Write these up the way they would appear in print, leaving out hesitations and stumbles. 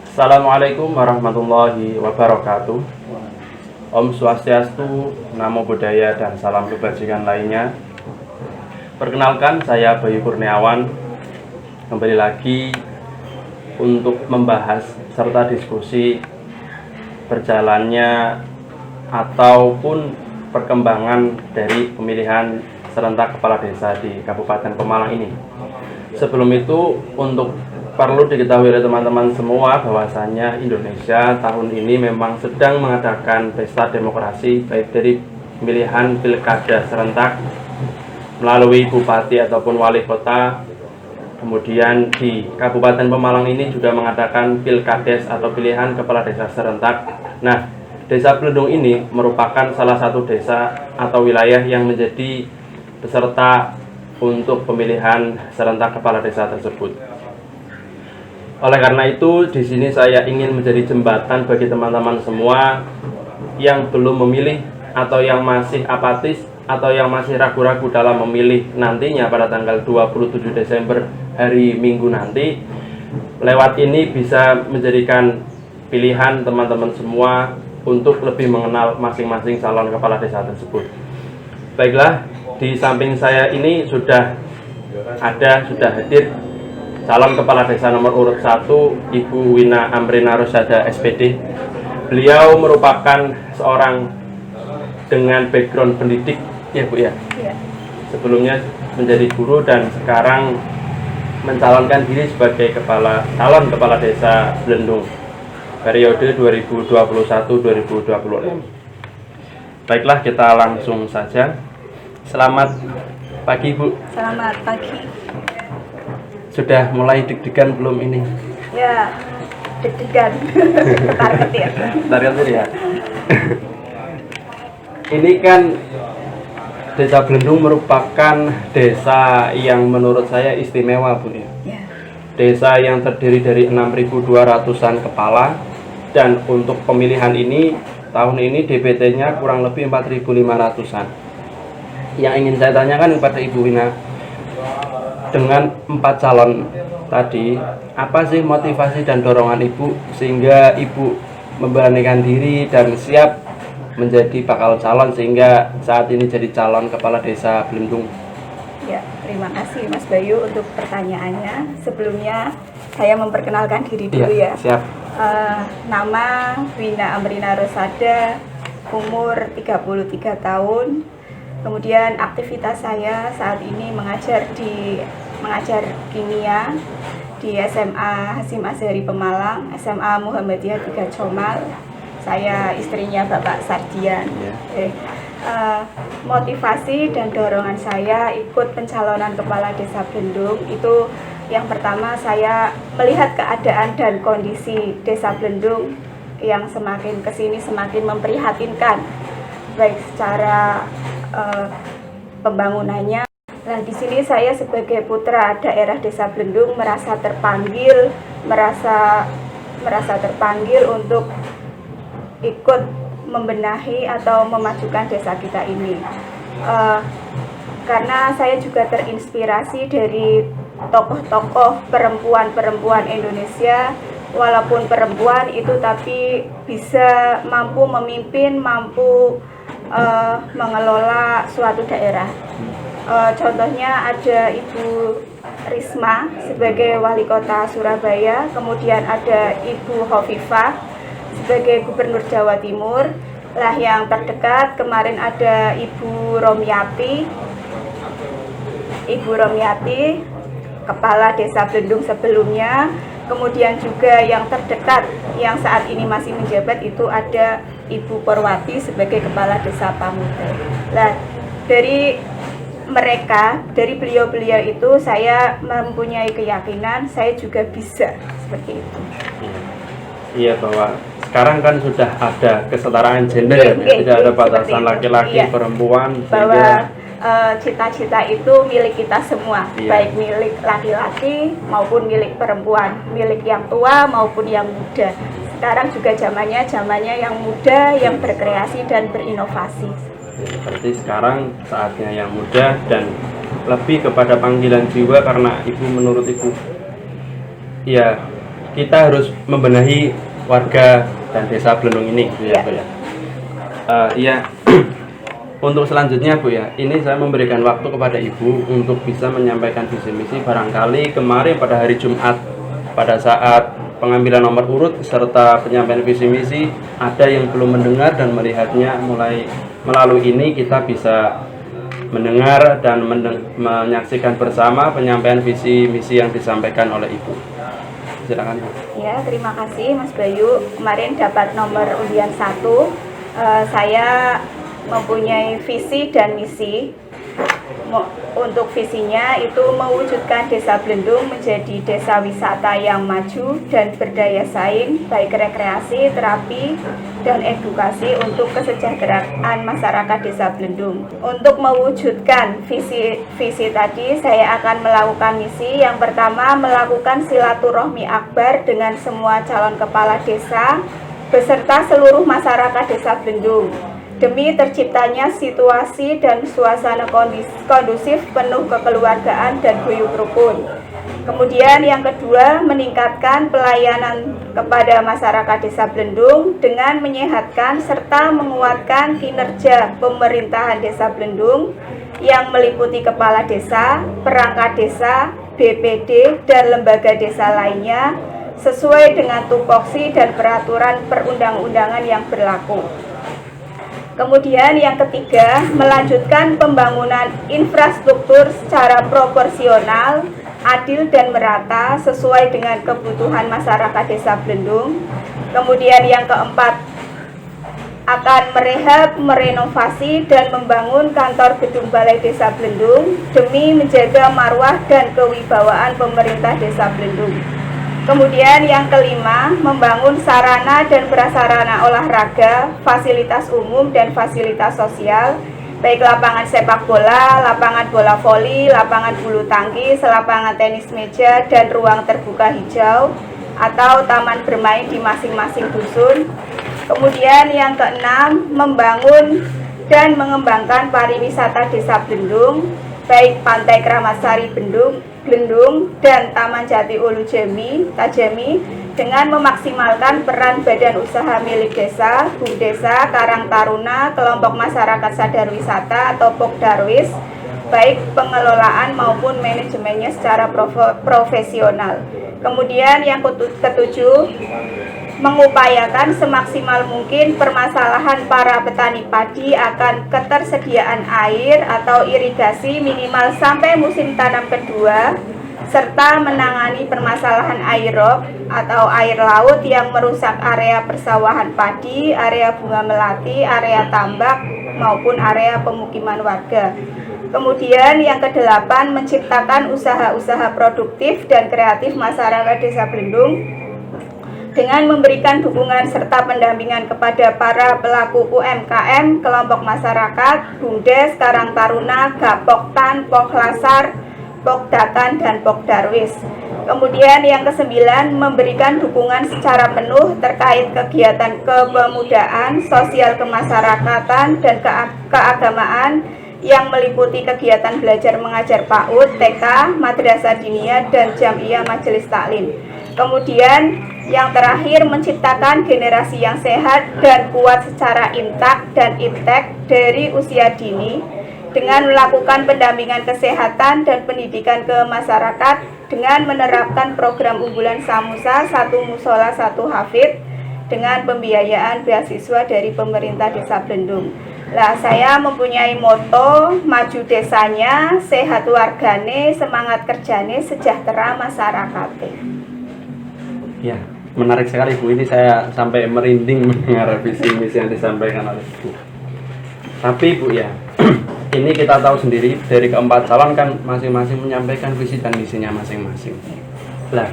Assalamualaikum warahmatullahi wabarakatuh. Om Swastiastu, Namo Buddhaya, dan salam kebajikan lainnya. Perkenalkan, saya Bayu Kurniawan, kembali lagi untuk membahas serta diskusi berjalannya ataupun perkembangan dari pemilihan serentak kepala desa di Kabupaten Pemalang ini. Sebelum itu, perlu diketahui oleh teman-teman semua bahwasanya Indonesia tahun ini memang sedang mengadakan pesta demokrasi, baik dari pemilihan pilkada serentak melalui bupati ataupun wali kota. Kemudian di Kabupaten Pemalang ini juga mengadakan pilkades atau pilihan kepala desa serentak. Nah, Desa Blendung ini merupakan salah satu desa atau wilayah yang menjadi peserta untuk pemilihan serentak kepala desa tersebut. Oleh karena itu, di sini saya ingin menjadi jembatan bagi teman-teman semua yang belum memilih atau yang masih apatis atau yang masih ragu-ragu dalam memilih nantinya pada tanggal 27 Desember hari Minggu nanti. Lewat ini bisa menjadikan pilihan teman-teman semua untuk lebih mengenal masing-masing calon kepala desa tersebut. Baiklah, di samping saya ini sudah hadir calon kepala desa nomor urut 1, Ibu Wina Amrina Rosada SPD. Beliau merupakan seorang dengan background pendidik, ya Bu ya. Ya. Sebelumnya menjadi guru dan sekarang mencalonkan diri sebagai calon kepala desa Blendung periode 2021-2026. Baiklah, kita langsung saja. Selamat pagi, Bu. Selamat pagi. Sudah mulai deg-degan belum ini? Ya, deg-degan. Ketar-ketir. Ketar-ketir ya. Ini kan Desa Blendung merupakan desa yang menurut saya istimewa, Bu ya. Ya. Desa yang terdiri dari 6.200-an kepala, dan untuk pemilihan ini tahun ini DPT-nya kurang lebih 4.500-an. Yang ingin saya tanyakan kepada Ibu Wina, dengan 4 calon tadi, apa sih motivasi dan dorongan Ibu sehingga Ibu memberanikan diri dan siap menjadi bakal calon sehingga saat ini jadi calon kepala desa Blendung? Ya, terima kasih Mas Bayu untuk pertanyaannya. Sebelumnya saya memperkenalkan diri dulu ya. Siap. Nama Wina Amrina Rosada, umur 33 tahun. Kemudian aktivitas saya saat ini mengajar kimia di SMA Hasyim Azhari Pemalang, SMA Muhammadiyah 3 Comal. Saya istrinya Bapak Sardian. Motivasi dan dorongan saya ikut pencalonan kepala desa Blendung itu, yang pertama saya melihat keadaan dan kondisi desa Blendung yang semakin kesini semakin memprihatinkan, baik secara pembangunannya. Nah, di sini saya sebagai putra daerah Desa Blendung merasa terpanggil untuk ikut membenahi atau memajukan desa kita ini. Karena saya juga terinspirasi dari tokoh-tokoh perempuan Indonesia. Walaupun perempuan itu tapi bisa mampu memimpin, mampu mengelola suatu daerah. Contohnya ada Ibu Risma sebagai wali kota Surabaya, kemudian ada Ibu Hovifah sebagai gubernur Jawa Timur. Lah yang terdekat kemarin ada Ibu Romiati, kepala desa Blendung sebelumnya. Kemudian juga yang terdekat yang saat ini masih menjabat itu ada Ibu Porwati sebagai kepala desa Pamute. Nah, dari beliau-beliau itu saya mempunyai keyakinan saya juga bisa seperti itu. Iya, bahwa sekarang kan sudah ada kesetaraan gender, tidak ada batasan laki-laki perempuan, bahwa cita-cita itu milik kita semua, baik milik laki-laki maupun milik perempuan, milik yang tua maupun yang muda. Sekarang juga zamannya yang muda yang berkreasi dan berinovasi. Berarti sekarang saatnya yang muda dan lebih kepada panggilan jiwa, karena menurut ibu ya kita harus membenahi warga dan desa Blendung ini, Bu ya, Bu ya. Iya. Untuk selanjutnya Bu ya, ini saya memberikan waktu kepada Ibu untuk bisa menyampaikan visi misi. Barangkali kemarin pada hari Jumat pada saat pengambilan nomor urut serta penyampaian visi misi ada yang belum mendengar dan melihatnya. Mulai melalui ini kita bisa mendengar dan menyaksikan bersama penyampaian visi misi yang disampaikan oleh Ibu. Silakan Ibu. Ya, terima kasih Mas Bayu. Kemarin dapat nomor undian 1. Saya mempunyai visi dan misi. Untuk visinya itu mewujudkan Desa Blendung menjadi desa wisata yang maju dan berdaya saing, baik rekreasi, terapi, dan edukasi untuk kesejahteraan masyarakat Desa Blendung. Untuk mewujudkan visi tadi, saya akan melakukan misi. Yang pertama, melakukan silaturahmi akbar dengan semua calon kepala desa beserta seluruh masyarakat Desa Blendung, demi terciptanya situasi dan suasana kondusif penuh kekeluargaan dan guyup rukun. Kemudian yang kedua, meningkatkan pelayanan kepada masyarakat Desa Blendung dengan menyehatkan serta menguatkan kinerja pemerintahan Desa Blendung yang meliputi kepala desa, perangkat desa, BPD, dan lembaga desa lainnya sesuai dengan tupoksi dan peraturan perundang-undangan yang berlaku. Kemudian yang ketiga, melanjutkan pembangunan infrastruktur secara proporsional, adil dan merata sesuai dengan kebutuhan masyarakat Desa Blendung. Kemudian yang keempat, akan merehab, merenovasi dan membangun kantor gedung Balai Desa Blendung demi menjaga marwah dan kewibawaan pemerintah Desa Blendung. Kemudian yang kelima, membangun sarana dan prasarana olahraga, fasilitas umum dan fasilitas sosial, baik lapangan sepak bola, lapangan bola voli, lapangan bulu tangkis, lapangan tenis meja, dan ruang terbuka hijau atau taman bermain di masing-masing dusun. Kemudian yang keenam, membangun dan mengembangkan pariwisata Desa Blendung, baik Pantai Kramasari Blendung dan Taman Jati Ulu Tajami, dengan memaksimalkan peran badan usaha milik desa, BUMDesa, Karang Taruna, kelompok masyarakat sadar wisata atau POKDARWIS, baik pengelolaan maupun manajemennya secara profesional. Kemudian yang ketujuh, mengupayakan semaksimal mungkin permasalahan para petani padi akan ketersediaan air atau irigasi minimal sampai musim tanam kedua, serta menangani permasalahan aerob atau air laut yang merusak area persawahan padi, area bunga melati, area tambak, maupun area pemukiman warga. Kemudian yang kedelapan, menciptakan usaha-usaha produktif dan kreatif masyarakat Desa Blendung dengan memberikan dukungan serta pendampingan kepada para pelaku UMKM, kelompok masyarakat, BUMDes, Karang Taruna, Gapoktan, Poklasar, Pokdatan, dan Pokdarwis. Kemudian yang kesembilan, memberikan dukungan secara penuh terkait kegiatan kepemudaan, sosial kemasyarakatan, dan keagamaan yang meliputi kegiatan belajar mengajar PAUD, TK, Madrasah Diniyah, dan Jam'iyah Majelis Taklim. Kemudian yang terakhir, menciptakan generasi yang sehat dan kuat secara intak dan iptek dari usia dini dengan melakukan pendampingan kesehatan dan pendidikan ke masyarakat dengan menerapkan program unggulan Samusa, 1 Musola 1 Hafid dengan pembiayaan beasiswa dari pemerintah Desa Blendung. Lah, saya mempunyai moto, maju desanya, sehat wargane, semangat kerjane, sejahtera masyarakatnya. Ya, menarik sekali Bu. Ini saya sampai merinding mendengar visi misi yang disampaikan oleh Bu. Tapi Bu ya, ini kita tahu sendiri dari keempat calon kan masing-masing menyampaikan visi dan misinya masing-masing. Lah,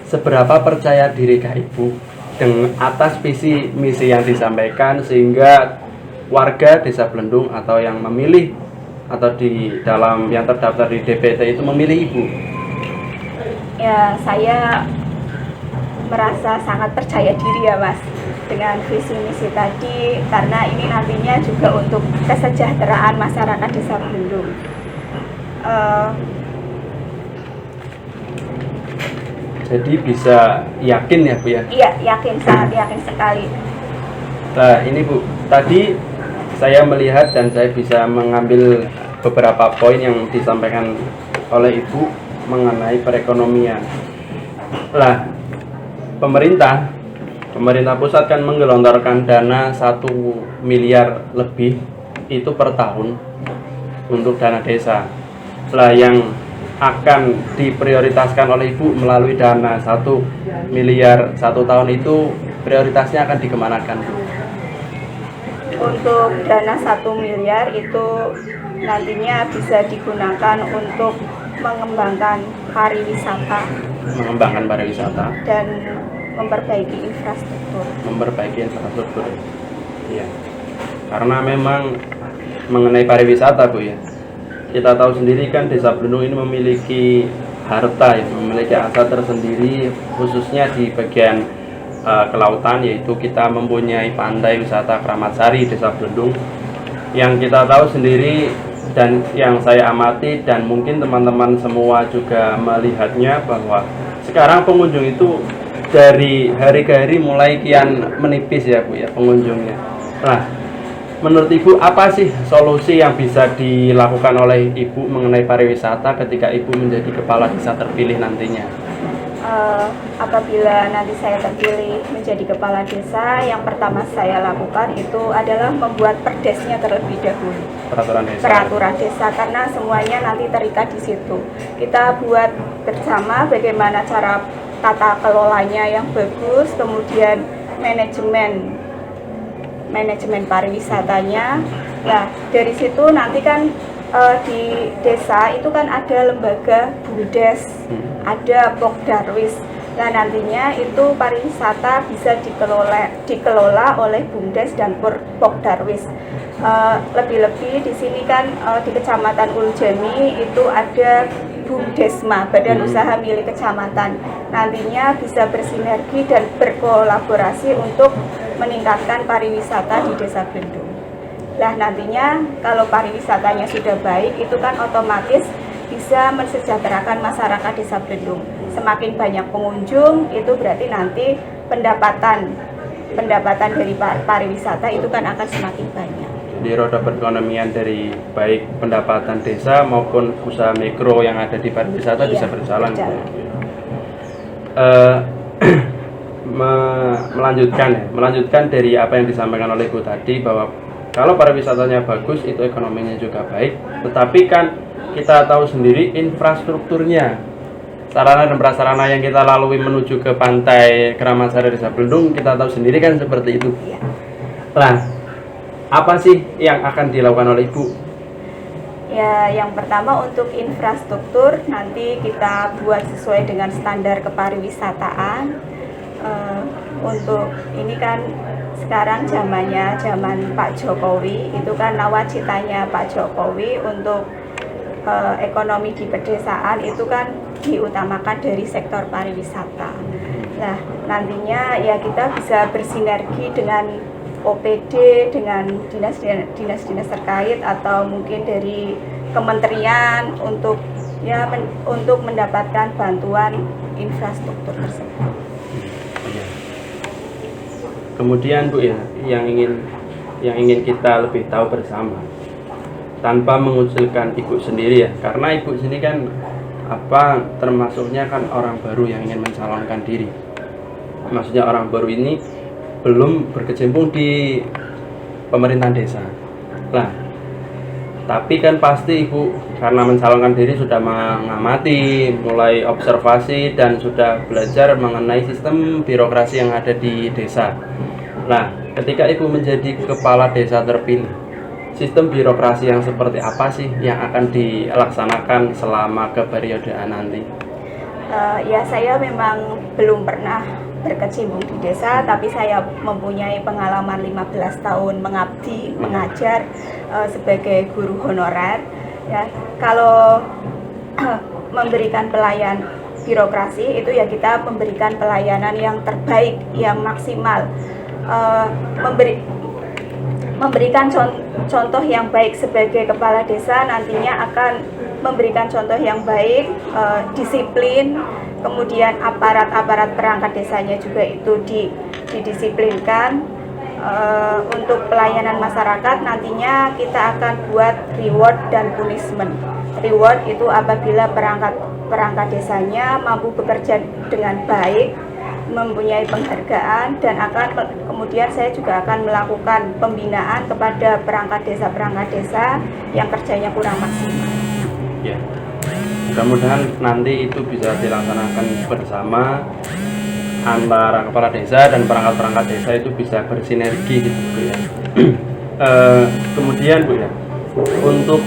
seberapa percaya dirikah Ibu dengan atas visi misi yang disampaikan sehingga warga Desa Blendung atau yang memilih atau di dalam yang terdaftar di DPT itu memilih Ibu? Ya, saya merasa sangat percaya diri ya Mas dengan visi misi tadi, karena ini nantinya juga untuk kesejahteraan masyarakat Desa Blendung. Jadi bisa yakin ya Bu ya? Iya, yakin, sangat yakin sekali. Nah ini Bu, tadi saya melihat dan saya bisa mengambil beberapa poin yang disampaikan oleh Ibu mengenai perekonomian. Lah, pemerintah pusat kan menggelontorkan dana 1 miliar lebih itu per tahun untuk dana desa. Lah yang akan diprioritaskan oleh Ibu melalui dana 1 miliar 1 tahun itu prioritasnya akan dikemanakan? Untuk dana 1 miliar itu nantinya bisa digunakan untuk mengembangkan pariwisata dan memperbaiki infrastruktur. Iya. Karena memang mengenai pariwisata Bu ya, kita tahu sendiri kan Desa Blendung ini memiliki harta ya, memiliki aset tersendiri khususnya di bagian kelautan, yaitu kita mempunyai pantai wisata Keramat Sari Desa Blendung yang kita tahu sendiri dan yang saya amati dan mungkin teman-teman semua juga melihatnya bahwa sekarang pengunjung itu dari hari ke hari mulai kian menipis ya Bu ya pengunjungnya. Nah, menurut Ibu apa sih solusi yang bisa dilakukan oleh Ibu mengenai pariwisata ketika Ibu menjadi kepala desa terpilih nantinya? Apabila nanti saya terpilih menjadi kepala desa, yang pertama saya lakukan itu adalah membuat perdesnya terlebih dahulu. Peraturan desa, karena semuanya nanti terikat di situ. Kita buat bersama bagaimana cara tata kelolanya yang bagus, kemudian manajemen pariwisatanya. Nah, dari situ nanti kan di desa itu kan ada lembaga BUMDes, ada Pokdarwis. Nah, nantinya itu pariwisata bisa dikelola oleh BUMDes dan Pokdarwis. Lebih-lebih di sini kan di Kecamatan Uljami itu ada BUMDesma, Badan Usaha Milik Kecamatan. Nantinya bisa bersinergi dan berkolaborasi untuk meningkatkan pariwisata di Desa Blendung. Lah nantinya kalau pariwisatanya sudah baik, itu kan otomatis bisa mensejahterakan masyarakat Desa Blendung. Semakin banyak pengunjung, itu berarti nanti pendapatan dari pariwisata itu kan akan semakin banyak. Jadi roda perekonomian dari baik pendapatan desa maupun usaha mikro yang ada di pariwisata bisa berjalan. Melanjutkan dari apa yang disampaikan oleh Ibu tadi bahwa kalau pariwisatanya bagus itu ekonominya juga baik, tetapi kan kita tahu sendiri infrastrukturnya, sarana dan prasarana yang kita lalui menuju ke pantai Keramat Sari Desa Blendung kita tahu sendiri kan seperti itu. Nah, apa sih yang akan dilakukan oleh Ibu? Ya, yang pertama untuk infrastruktur nanti kita buat sesuai dengan standar kepariwisataan. Untuk ini kan sekarang zaman Pak Jokowi, itu kan nawacitanya Pak Jokowi untuk ekonomi di pedesaan itu kan diutamakan dari sektor pariwisata. Nah, nantinya ya kita bisa bersinergi dengan OPD, dengan dinas-dinas terkait atau mungkin dari kementerian untuk untuk mendapatkan bantuan infrastruktur tersebut. Kemudian Bu ya, yang ingin kita lebih tahu bersama, tanpa mengucilkan Ibu sendiri ya, karena Ibu sini kan termasuknya kan orang baru yang ingin mencalonkan diri. Maksudnya orang baru ini belum berkecimpung di pemerintahan desa. Nah, tapi kan pasti Ibu karena mencalonkan diri sudah mengamati, mulai observasi dan sudah belajar mengenai sistem birokrasi yang ada di desa. Nah, ketika Ibu menjadi kepala desa terpilih, sistem birokrasi yang seperti apa sih yang akan dilaksanakan selama keperiodaan nanti? Ya, saya memang belum pernah berkecimpung di desa, tapi saya mempunyai pengalaman 15 tahun mengabdi, mengajar sebagai guru honorer. Ya, kalau memberikan pelayan birokrasi itu ya kita memberikan pelayanan yang terbaik, yang maksimal, memberikan contoh yang baik sebagai kepala desa. Nantinya akan memberikan contoh yang baik, disiplin, kemudian aparat-aparat perangkat desanya juga itu didisiplinkan. Untuk pelayanan masyarakat nantinya kita akan buat reward dan punishment. Reward itu apabila perangkat desanya mampu bekerja dengan baik, mempunyai penghargaan, dan kemudian saya juga akan melakukan pembinaan kepada perangkat desa yang kerjanya kurang maksimal. Ya, mudah-mudahan nanti itu bisa dilaksanakan bersama antara kepala desa dan perangkat-perangkat desa, itu bisa bersinergi gitu Bu ya. Kemudian Bu ya, untuk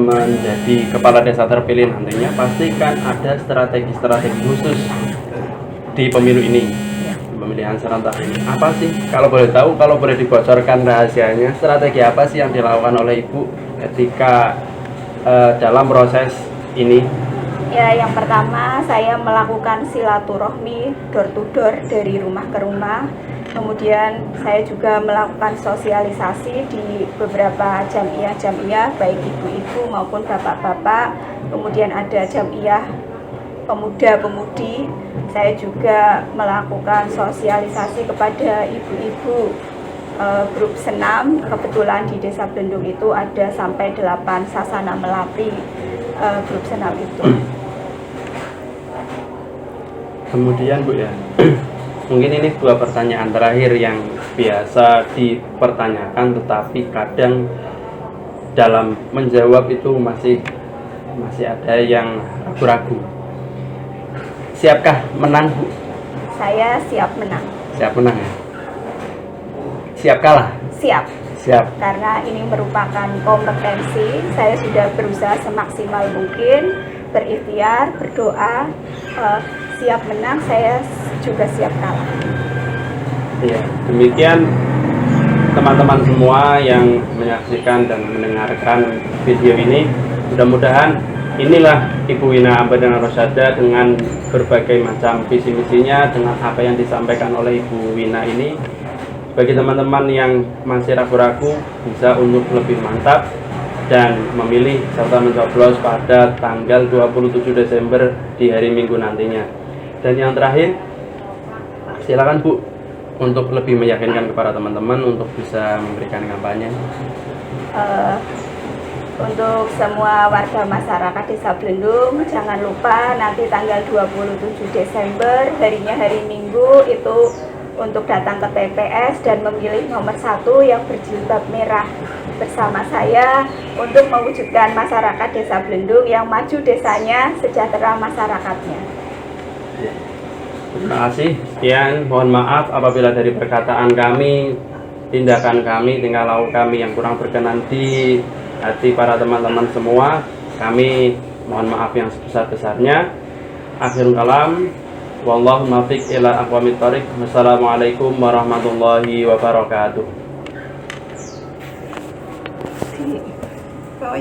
menjadi kepala desa terpilih nantinya pastikan ada strategi-strategi khusus di pemilu ini, pemilihan serentak ini. Apa sih, kalau boleh tahu, kalau boleh dibocorkan rahasianya, strategi apa sih yang dilakukan oleh Ibu ketika dalam proses ini? Ya, yang pertama saya melakukan silaturahmi door to door dari rumah ke rumah. Kemudian saya juga melakukan sosialisasi di beberapa jamiah baik ibu-ibu maupun bapak-bapak. Kemudian ada jamiah pemuda-pemudi. Saya juga melakukan sosialisasi kepada ibu-ibu grup senam. Kebetulan di Desa Blendung itu ada sampai 8 sasana melapi grup senam itu. Kemudian Bu ya, mungkin ini 2 pertanyaan terakhir yang biasa dipertanyakan, tetapi kadang dalam menjawab itu masih ada yang ragu-ragu. Siapkah menang Bu? Saya siap menang. Siap menang ya? Siap kalah? Siap. Karena ini merupakan kompetensi, saya sudah berusaha semaksimal mungkin, berikhtiar, berdoa, siap menang, saya juga siap kalah. Iya, demikian teman-teman semua yang menyaksikan dan mendengarkan video ini. Mudah-mudahan inilah Ibu Wina Ambadana Rosyada dengan berbagai macam visi misinya, dengan apa yang disampaikan oleh Ibu Wina ini, bagi teman-teman yang masih ragu-ragu bisa untuk lebih mantap dan memilih serta mencoblos pada tanggal 27 Desember di hari Minggu nantinya. Dan yang terakhir, silakan Bu untuk lebih meyakinkan kepada teman-teman untuk bisa memberikan kampanye. Untuk semua warga masyarakat Desa Blendung, jangan lupa nanti tanggal 27 Desember, harinya hari Minggu, itu untuk datang ke TPS dan memilih nomor 1 yang berjilbab merah bersama saya untuk mewujudkan masyarakat Desa Blendung yang maju desanya, sejahtera masyarakatnya. Terima kasih. Sekian, mohon maaf apabila dari perkataan kami, tindakan kami, tingkah laku kami yang kurang berkenan di hati para teman-teman semua. Kami mohon maaf yang sebesar-besarnya. Akhirul kalam, wallahu muwaffiq ila aqwamit thoriq. Wassalamualaikum warahmatullahi wabarakatuh. Kok